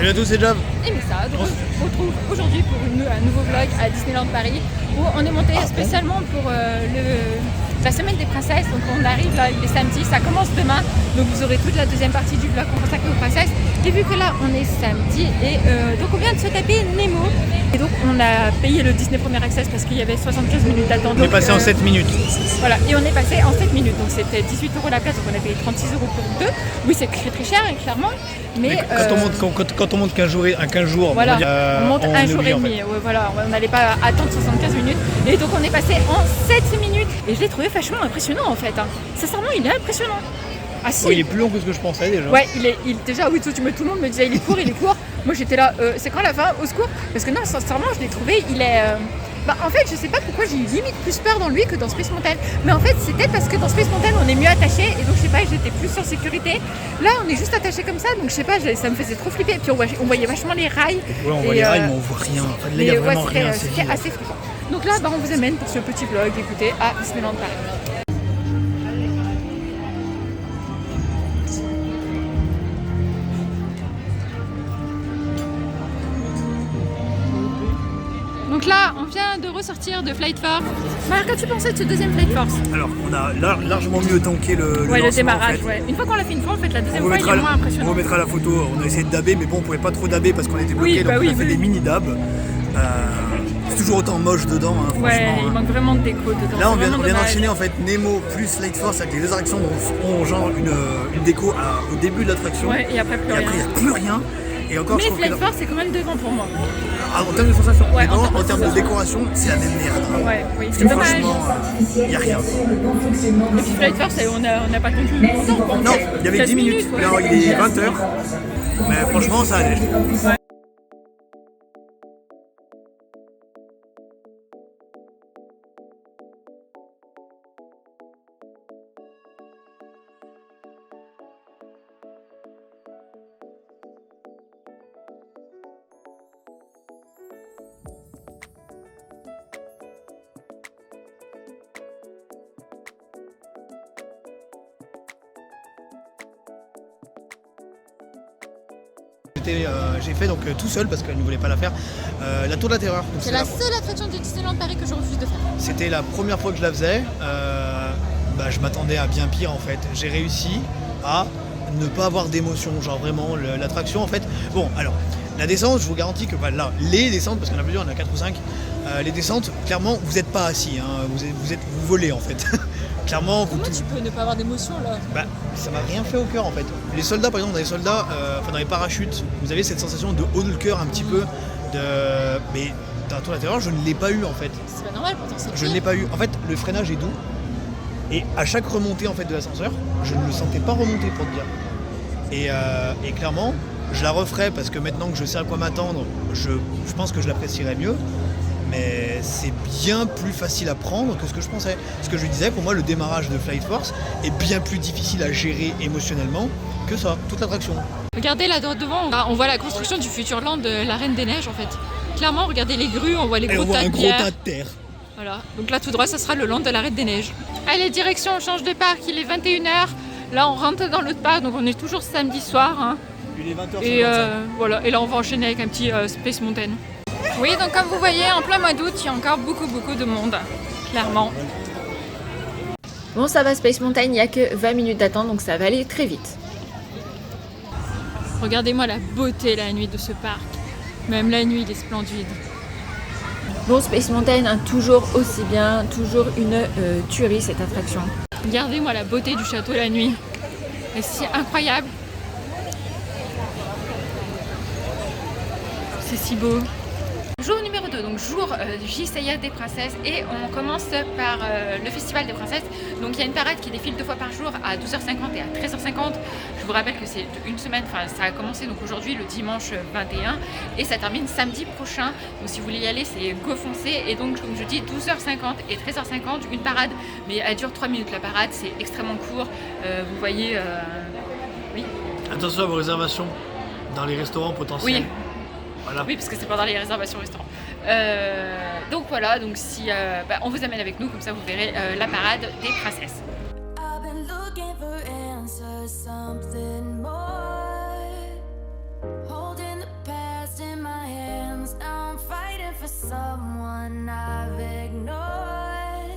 Salut à tous, c'est Jav. Et Messa, donc on se retrouve aujourd'hui pour un nouveau vlog à Disneyland Paris où on est monté spécialement pour la semaine des princesses. Donc on arrive là, il est samedi, ça commence demain. Donc vous aurez toute la deuxième partie du vlog consacrée aux princesses. Et vu que là on est samedi et donc on vient de se taper Nemo. Et donc on a payé le Disney Premier Access parce qu'il y avait 75 minutes d'attente. On est passé en 7 minutes. Voilà, et on est passé en 7 minutes. Donc c'était 18 € la place, donc on a payé 36 € pour deux. Oui, c'est très très cher, clairement. Mais quand on monte 15 jours, voilà, on va dire, on monte un jour et demi. Ouais, voilà, on n'allait pas attendre 75 minutes. Et donc on est passé en 7 minutes. Et je l'ai trouvé vachement impressionnant en fait. Sincèrement, il est impressionnant. Ah si. Oui, il est plus long que ce que je pensais déjà. Ouais, déjà, oui, tout le monde me disait il est court, il est court. Moi j'étais là, c'est quand la fin, au secours. Parce que non, sincèrement, je l'ai trouvé, il est... en fait, je sais pas pourquoi j'ai eu limite plus peur dans lui que dans Space Mountain. Mais en fait, c'était parce que dans Space Mountain, on est mieux attaché. Et donc, je sais pas, j'étais plus en sécurité. Là, on est juste attaché comme ça. Donc, je sais pas, ça me faisait trop flipper. Puis, on voyait vachement les rails. Ouais, on voit les rails, mais on voit rien. En fait, là, il y a vraiment rien. C'était assez flippant. Donc là, on vous amène pour ce petit vlog, écoutez, à Disneyland Paris. Donc là, on vient de ressortir de Flight Force. Marc, qu'as-tu pensé de ce deuxième Flight Force? Alors, on a largement mieux tanké le démarrage. En fait. Ouais. Une fois qu'on l'a fait une fois, en fait, la deuxième fois, il est moins impressionnant. On remettra la photo. On a essayé de dabber, mais bon, on pouvait pas trop dabber parce qu'on était bloqué. Donc on a fait des mini dabs. C'est toujours autant moche dedans. Hein, ouais, il manque vraiment de déco dedans. Là, on vient d'enchaîner en fait Nemo plus Flight Force avec les deux attractions dont on genre une déco au début de l'attraction. Ouais, et après, il n'y a plus rien. Et encore, mais Flight Force, c'est quand même devant pour moi. En termes de sensation, ouais, en termes de décoration, c'est la même merde. Ouais, oui, c'est dommage. Franchement, il n'y a rien. Et puis Flight Force, on n'a pas tenu longtemps. Non, il y avait 10 minutes. Ouais. Là, il est 20h. Mais franchement, ça allait. Ouais. J'ai fait donc tout seul parce qu'elle ne voulait pas la faire la Tour de la Terreur. C'est la seule attraction du Disneyland Paris que je refuse de faire. C'était la première fois que je la faisais. Je m'attendais à bien pire en fait. J'ai réussi à ne pas avoir d'émotion, genre vraiment l'attraction en fait. Bon alors la descente, je vous garantis que là les descentes, parce qu'on a plusieurs, on en a 4 ou 5, les descentes, clairement vous n'êtes pas assis, hein, vous volez en fait. Clairement, comment tu peux ne pas avoir d'émotion là? Ça m'a rien fait au cœur en fait. Les soldats, par exemple, dans les soldats, dans les parachutes, vous avez cette sensation de haut de cœur un petit peu. Mais dans la Tour de la Terreur, je ne l'ai pas eu en fait. C'est pas normal, pourtant c'est Je ne l'ai pas eu. En fait, le freinage est doux. Et à chaque remontée en fait de l'ascenseur, je ne le sentais pas remonter pour te dire. Et clairement, je la referai parce que maintenant que je sais à quoi m'attendre, je pense que je l'apprécierai mieux. Mais c'est bien plus facile à prendre que ce que je pensais. Ce que je disais, pour moi, le démarrage de Flight Force est bien plus difficile à gérer émotionnellement que ça, toute l'attraction. Regardez là devant, on voit la construction du Futureland de la Reine des Neiges en fait. Clairement, regardez les grues, on voit les gros tas de pierre. Un gros tas de terre. Voilà, donc là tout droit, ça sera le land de la Reine des Neiges. Allez, direction, on change de parc, il est 21h. Là, on rentre dans l'autre parc, donc on est toujours samedi soir. Hein. Il est 20h55. Et voilà, et là, on va enchaîner avec un petit Space Mountain. Oui, donc comme vous voyez, en plein mois d'août, il y a encore beaucoup de monde, clairement. Bon, ça va, Space Mountain, il n'y a que 20 minutes d'attente, donc ça va aller très vite. Regardez-moi la beauté la nuit de ce parc. Même la nuit, il est splendide. Bon, Space Mountain, hein, toujours aussi bien, toujours une tuerie cette attraction. Regardez-moi la beauté du château la nuit. C'est si incroyable. C'est si beau. Jour numéro 2, donc jour du JCIA des princesses, et on commence par le festival des princesses. Donc il y a une parade qui défile 2 fois par jour à 12h50 et à 13h50. Je vous rappelle que c'est une semaine, enfin ça a commencé donc aujourd'hui le dimanche 21 et ça termine samedi prochain. Donc si vous voulez y aller, c'est go foncé. Et donc comme je dis, 12h50 et 13h50 une parade, mais elle dure 3 minutes la parade, c'est extrêmement court. Vous voyez, oui. Attention à vos réservations dans les restaurants potentiels. Oui. Voilà. Oui, parce que c'est pendant les réservations restaurants. Donc voilà, donc si on vous amène avec nous, comme ça vous verrez la parade des princesses. someone I've ignored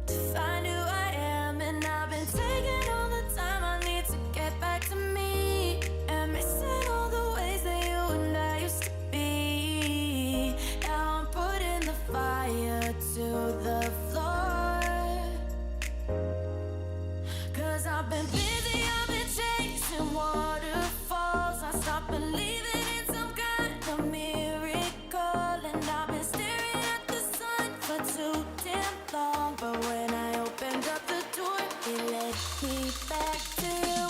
to find who I am, and I've been taking all the time I need to get back to me, and missing all the ways that you and I used to be. Now I'm putting the fire to the floor, 'cause I've been busy, I've been chasing waterfalls. I stopped believing in some kind of miracle, and I've been staring at the sun for too damn long. But when I opened up the door, it led me back to you.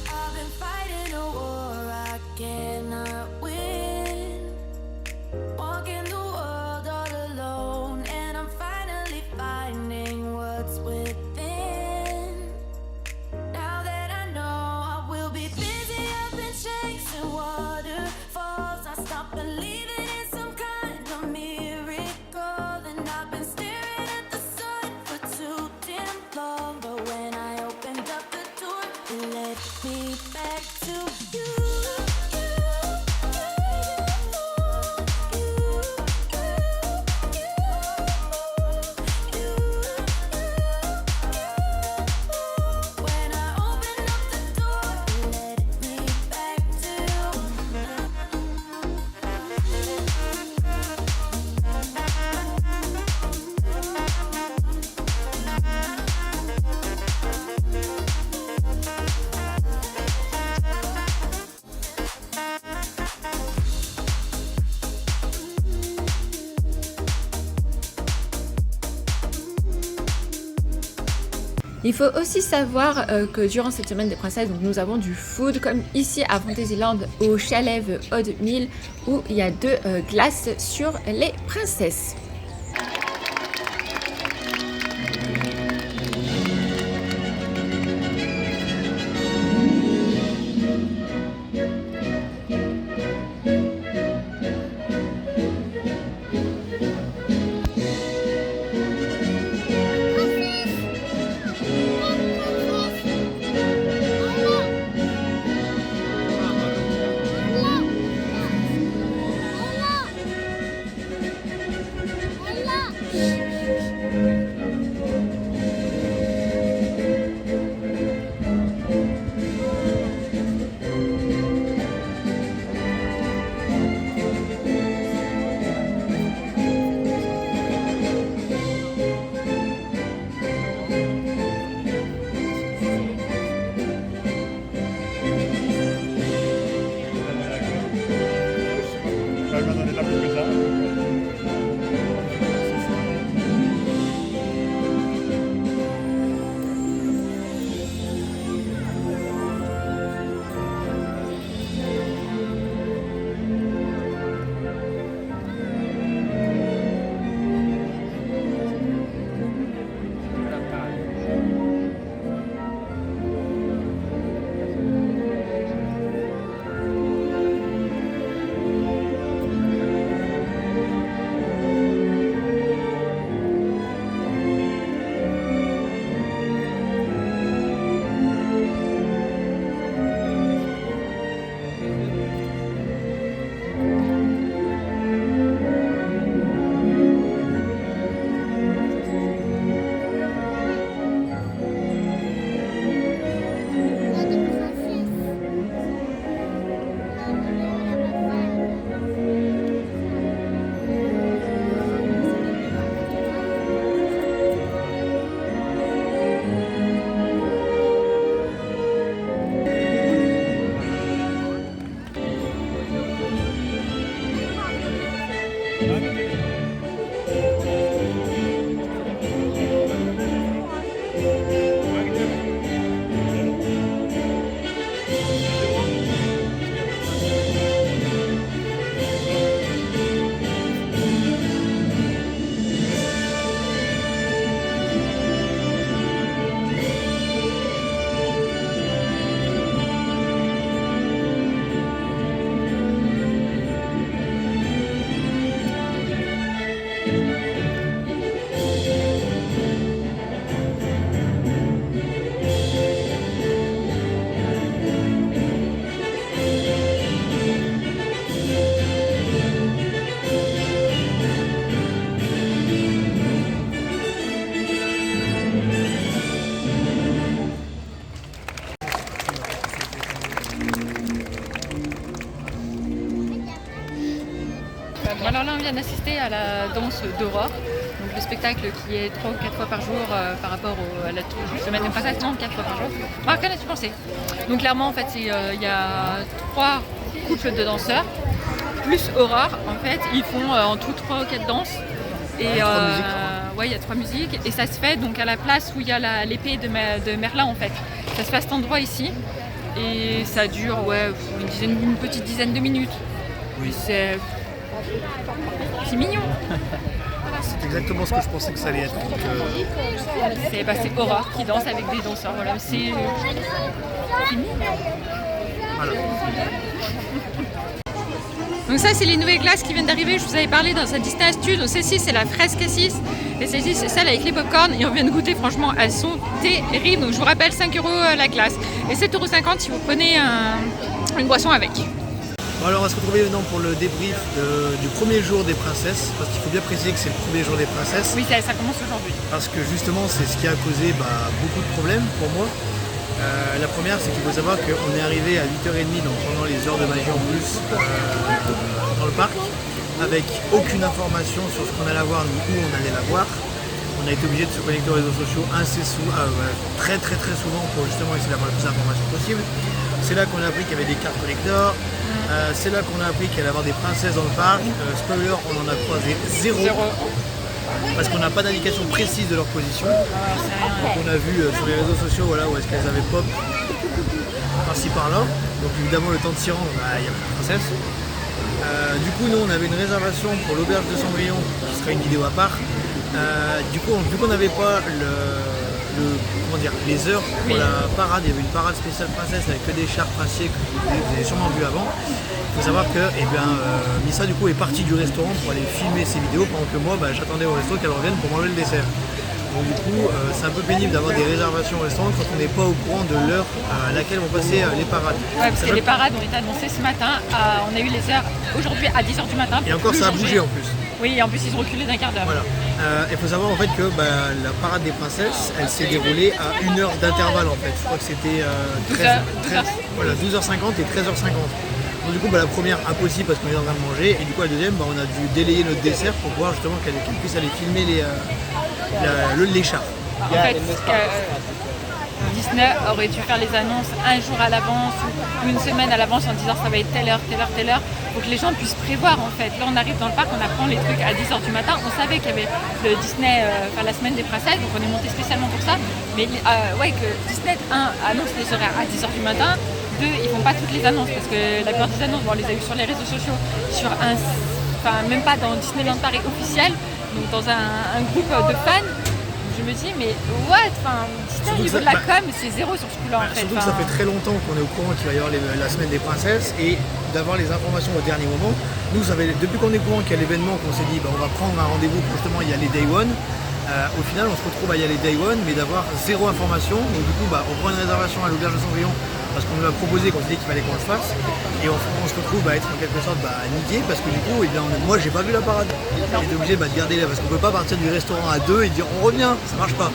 I've been fighting a war I cannot win, walking the world all alone, and I'm finally finding what's within. Now that I know I will be busy, I've been chasing waterfalls. I stopped believing in some kind of miracle, and I've been staring at the sun for too damn long. But when I opened up the door, it led me back to you. When I opened up the door, it led me back to you. Il faut aussi savoir que durant cette semaine des princesses, donc, nous avons du food comme ici à Fantasyland au chalet The Odd Mill où il y a 2 glaces sur les princesses. Alors là, on vient d'assister à la danse d'Aurore, donc le spectacle qui est 3 ou 4 fois par jour par rapport à la semaine de passage, non, 4 fois par jour. Alors, qu'en as-tu pensé? Donc clairement, en fait, il y a 3 couples de danseurs, plus Aurore, en fait, ils font en tout 3 ou 4 danses. Et il y a 3 musiques, et ça se fait donc à la place où il y a l'épée de Merlin, en fait. Ça se fait à cet endroit ici, et ça dure une petite dizaine de minutes. Oui. C'est mignon. C'est exactement ce que je pensais que ça allait être. Donc, c'est Aurore qui danse avec des danseurs. Voilà, c'est mignon. voilà. Donc ça, c'est les nouvelles glaces qui viennent d'arriver. Je vous avais parlé dans sa Disney Astuce. Donc celle-ci, c'est la fraise cassis. Et celle-ci, c'est celle avec les popcorn. Et on vient de goûter, franchement, elles sont terribles. Donc je vous rappelle, 5 € la glace. Et 7,50 € si vous prenez une boisson avec. Bon, alors on va se retrouver maintenant pour le débrief du premier jour des princesses. Parce qu'il faut bien préciser que c'est le premier jour des princesses. Oui, ça commence aujourd'hui. Parce que justement, c'est ce qui a causé beaucoup de problèmes pour moi. La première, c'est qu'il faut savoir qu'on est arrivé à 8h30, donc pendant les heures de magie en plus, dans le parc, avec aucune information sur ce qu'on allait voir ni où on allait la voir. On a été obligé de se connecter aux réseaux sociaux très souvent pour justement essayer d'avoir le plus d'informations possible. C'est là qu'on a appris qu'il y avait des cartes collector. C'est là qu'on a appris qu'il allait y avoir des princesses dans le parc. Spoiler, on en a croisé zéro. Parce qu'on n'a pas d'indication précise de leur position. Donc on a vu sur les réseaux sociaux où est-ce qu'elles avaient pop par-ci par-là. Donc évidemment le temps de s'y rendre, il n'y a pas de princesse. Du coup nous on avait une réservation pour l'auberge de Cendrillon qui sera une vidéo à part. Du coup vu qu'on n'avait pas les heures pour la parade, il y avait une parade spéciale princesse avec que des chars princiers que vous avez sûrement vu avant. Il faut savoir que Missa du coup est partie du restaurant pour aller filmer ses vidéos pendant que moi j'attendais au resto qu'elle revienne pour manger le dessert. Donc du coup c'est un peu pénible d'avoir des réservations au restaurant quand on n'est pas au courant de l'heure à laquelle vont passer les parades. Ouais, parce que les parades ont été annoncées ce matin, on a eu les heures aujourd'hui à 10h du matin. Et encore ça a bougé en plus. Oui, et en plus ils ont reculé d'un quart d'heure. Voilà. Il faut savoir en fait que la parade des princesses, elle s'est déroulée à 1 heure d'intervalle en fait. Je crois que c'était 12h50 et 13h50. Donc du coup la première impossible parce qu'on est en train de manger, et du coup la deuxième on a dû délayer notre dessert pour pouvoir justement qu'elle puisse aller filmer les chars. En fait, Disney aurait dû faire les annonces un jour à l'avance ou une semaine à l'avance en disant ça va être telle heure, pour que les gens puissent prévoir en fait. Là on arrive dans le parc, on apprend les trucs à 10h du matin, on savait qu'il y avait le Disney, la semaine des princesses, donc on est monté spécialement pour ça, mais que Disney annonce les horaires à 10h du matin, 2, ils font pas toutes les annonces parce que la plupart des annonces, on les a eues sur les réseaux sociaux, même pas dans Disneyland Paris officiel, donc dans un groupe de fans. Je me dis mais Disney au niveau de la com c'est zéro sur ce coup-là en fait. Surtout que ça fait très longtemps qu'on est au courant qu'il va y avoir la semaine des princesses, et d'avoir les informations au dernier moment. Nous depuis qu'on est au courant qu'il y a l'événement, qu'on s'est dit on va prendre un rendez-vous pour justement y aller day one. Au final on se retrouve à y aller day one mais d'avoir zéro information. Donc du coup on prend une réservation à l'auberge de Cendrillon parce qu'on nous l'a proposé, qu'on s'est dit qu'il fallait qu'on le fasse, et on se retrouve à être en quelque sorte niqué parce que du coup moi j'ai pas vu la parade. J'étais obligé de garder là parce qu'on peut pas partir du restaurant à 2 et dire on revient, ça marche pas.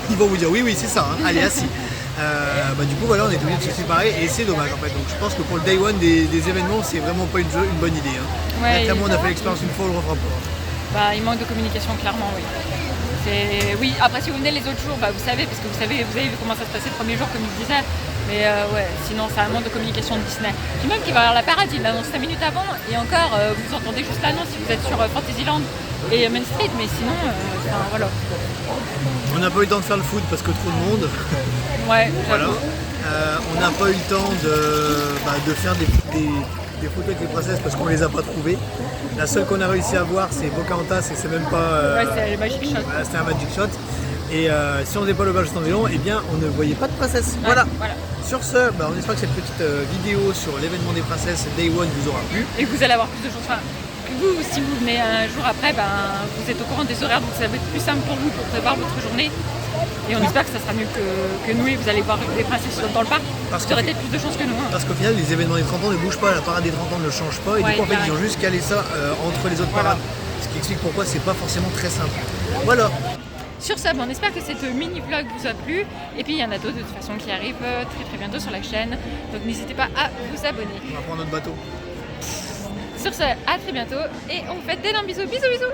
Ils vont vous dire oui c'est ça, allez assis. Du coup on est obligé de se séparer et c'est dommage en fait. Donc je pense que pour le day one des événements c'est vraiment pas une bonne idée. Là, clairement on a fait l'expérience une fois, on le refera pas. Il manque de communication clairement, oui. Oui, après si vous venez les autres jours, vous savez, parce que vous avez vu comment ça se passait le premier jour comme je disais. Mais sinon ça manque de communication de Disney. Puis même qu'il va y avoir la parade, il l'annonce 5 minutes avant, et encore vous entendez juste l'annonce si vous êtes sur Fantasyland et Main Street, mais sinon voilà. On n'a pas eu le temps de faire le foot parce que trop de monde. Ouais, voilà. On n'a pas eu le temps de faire des photos avec les princesses parce qu'on les a pas trouvées. La seule qu'on a réussi à voir c'est Pocahontas, et c'est même pas. C'est le Magic Shot. C'était un Magic Shot. Et si on faisait pas l'auberge de Cendrillon, on ne voyait pas de princesse. Voilà. Sur ce, on espère que cette petite vidéo sur l'événement des princesses Day One vous aura plu. Et que vous allez avoir plus de choses. Que vous, si vous venez un jour après, vous êtes au courant des horaires, donc ça va être plus simple pour vous pour préparer votre journée. Et on espère que ça sera mieux que nous, et vous allez voir des princesses dans le parc. Vous aurez peut-être plus de chances que nous. Parce qu'au final, les événements des 30 ans ne bougent pas, la parade des 30 ans ne change pas. Et du coup, en fait, ils ont juste calé ça entre les autres parades. Ce qui explique pourquoi c'est pas forcément très simple. Voilà. Sur ça, on espère que cette mini-vlog vous a plu. Et puis il y en a d'autres de toute façon qui arrivent très bientôt sur la chaîne. Donc n'hésitez pas à vous abonner. On va prendre notre bateau. Sur ce, à très bientôt et on vous fait d'énormes bisous, bisous bisous.